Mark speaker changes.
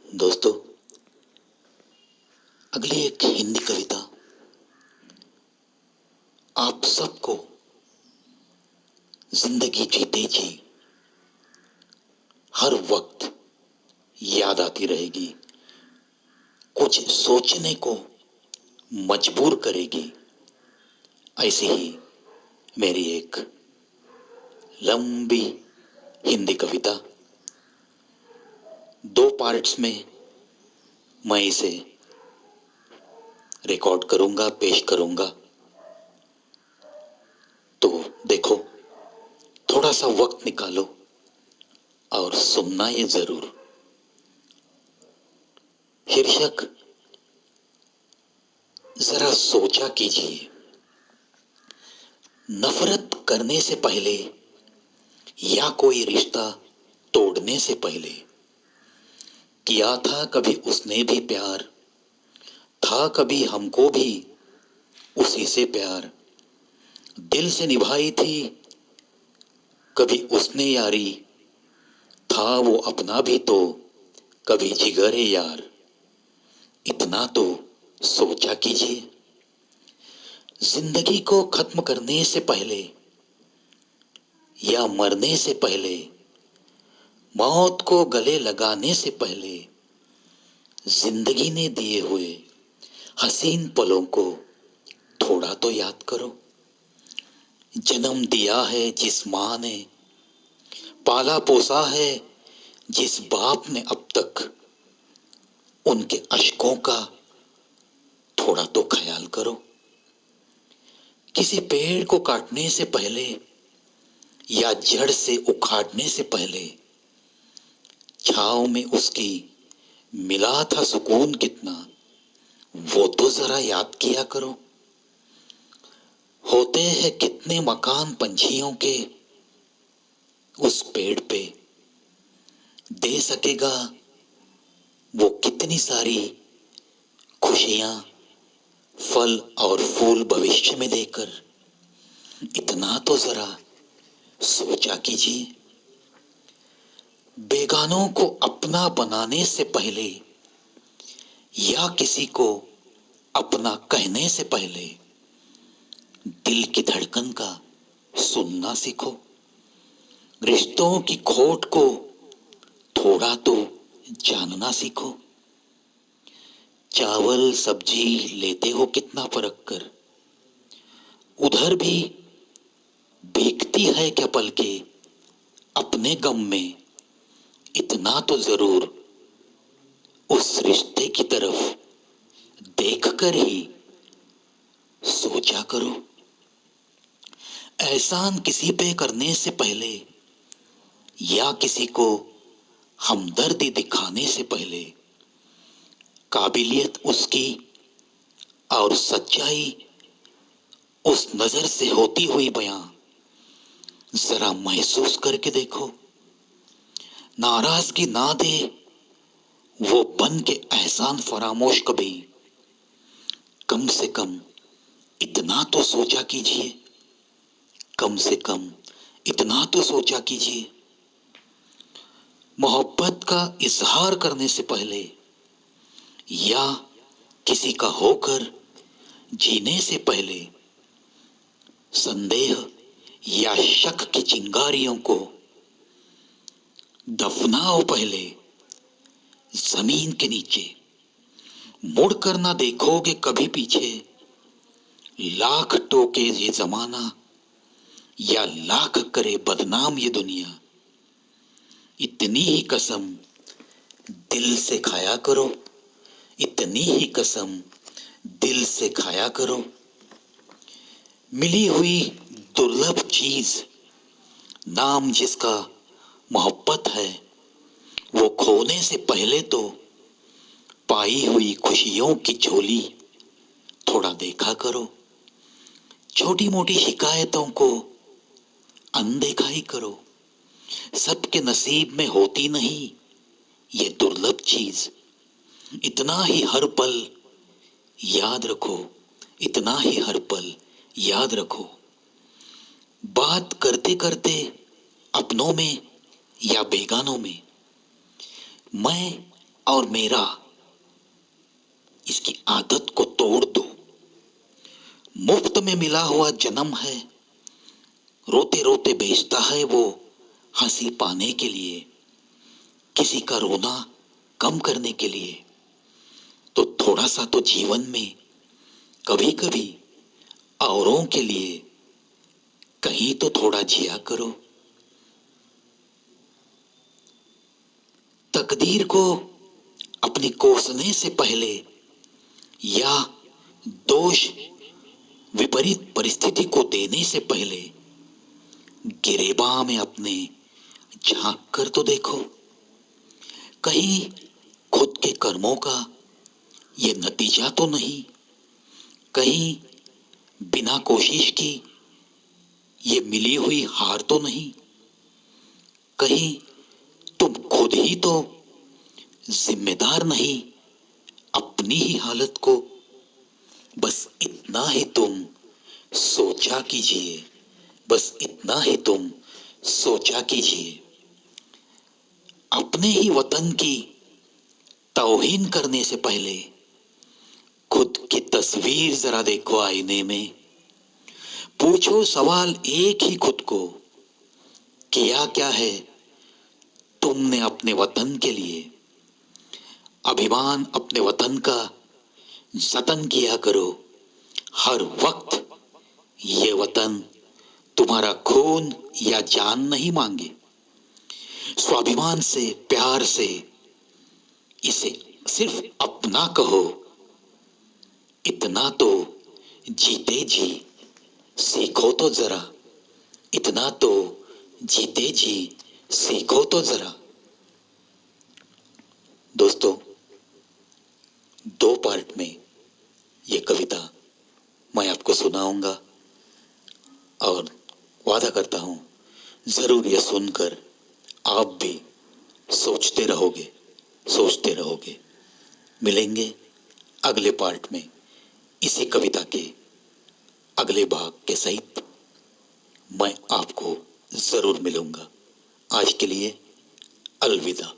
Speaker 1: दोस्तों, अगली एक हिंदी कविता आप सबको जिंदगी जीते जी हर वक्त याद आती रहेगी, कुछ सोचने को मजबूर करेगी। ऐसी ही मेरी एक लंबी हिंदी कविता दो पार्ट्स में मैं इसे रिकॉर्ड करूंगा, पेश करूंगा। तो देखो, थोड़ा सा वक्त निकालो और सुनना ये जरूर। शीर्षक, जरा सोचा कीजिए, नफरत करने से पहले या कोई रिश्ता तोड़ने से पहले किया था कभी उसने भी प्यार, था कभी हमको भी उसी से प्यार, दिल से निभाई थी कभी उसने यारी, था वो अपना भी तो कभी जिगरे यार। इतना तो सोचा कीजिए, जिंदगी को खत्म करने से पहले या मरने से पहले, मौत को गले लगाने से पहले जिंदगी ने दिए हुए हसीन पलों को थोड़ा तो याद करो। जन्म दिया है जिस माँ ने, पाला पोसा है जिस बाप ने, अब तक उनके अश्कों का थोड़ा तो ख्याल करो। किसी पेड़ को काटने से पहले या जड़ से उखाड़ने से पहले छांव में उसकी मिला था सुकून कितना, वो तो जरा याद किया करो। होते हैं कितने मकान पंछियों के उस पेड़ पे, दे सकेगा वो कितनी सारी खुशियां, फल और फूल भविष्य में देकर। इतना तो जरा सोचा कीजिए, बेगानों को अपना बनाने से पहले या किसी को अपना कहने से पहले दिल की धड़कन का सुनना सीखो। रिश्तों की खोट को थोड़ा तो जानना सीखो। चावल सब्जी लेते हो कितना परख कर, उधर भी भीगती है क्या पलके अपने गम में। इतना तो जरूर उस रिश्ते की तरफ देखकर ही सोचा करो। एहसान किसी पे करने से पहले या किसी को हमदर्दी दिखाने से पहले काबिलियत उसकी और सच्चाई उस नजर से होती हुई बयां जरा महसूस करके देखो। नाराजगी ना दे वो बन के एहसान फरामोश कभी, कम से कम इतना तो सोचा कीजिए, कम से कम इतना तो सोचा कीजिए। मोहब्बत का इजहार करने से पहले या किसी का होकर जीने से पहले संदेह या शक की चिंगारियों को दफनाओ पहले जमीन के नीचे। मुड़कर ना देखोगे कभी पीछे, लाख टोके ये जमाना या लाख करे बदनाम ये दुनिया। इतनी ही कसम दिल से खाया करो, इतनी ही कसम दिल से खाया करो। मिली हुई दुर्लभ चीज, नाम जिसका मोहब्बत है, वो खोने से पहले तो पाई हुई खुशियों की झोली थोड़ा देखा करो। छोटी मोटी शिकायतों को अनदेखा ही करो, सबके नसीब में होती नहीं ये दुर्लभ चीज। इतना ही हर पल याद रखो, इतना ही हर पल याद रखो। बात करते करते अपनों में या बेगानों में मैं और मेरा, इसकी आदत को तोड़ दो। मुफ्त में मिला हुआ जन्म है, रोते रोते बेचता है वो हंसी पाने के लिए, किसी का रोना कम करने के लिए। तो थोड़ा सा तो जीवन में कभी कभी औरों के लिए कहीं तो थोड़ा जिया करो। तकदीर को अपनी कोसने से पहले या दोष विपरीत परिस्थिति को देने से पहले गिरेबां में अपने झांक कर तो देखो। कहीं खुद के कर्मों का ये नतीजा तो नहीं, कहीं बिना कोशिश की ये मिली हुई हार तो नहीं, कहीं तुम खुद ही तो जिम्मेदार नहीं अपनी ही हालत को। बस इतना ही तुम सोचा कीजिए, बस इतना ही तुम सोचा कीजिए। अपने ही वतन की तौहीन करने से पहले खुद की तस्वीर जरा देखो आईने में। पूछो सवाल एक ही खुद को, किया क्या है तुमने अपने वतन के लिए। अभिमान अपने वतन का जतन किया करो हर वक्त। ये वतन तुम्हारा खून या जान नहीं मांगे। स्वाभिमान से, प्यार से इसे सिर्फ अपना कहो। इतना तो जीते जी सीखो तो जरा, इतना तो जीते जी सीखो तो जरा। दोस्तों, 2 पार्ट में ये कविता मैं आपको सुनाऊंगा और वादा करता हूं जरूर ये सुनकर आप भी सोचते रहोगे, सोचते रहोगे। मिलेंगे अगले पार्ट में इसी कविता के अगले भाग के सहित। मैं आपको जरूर मिलूंगा। आज के लिए अलविदा।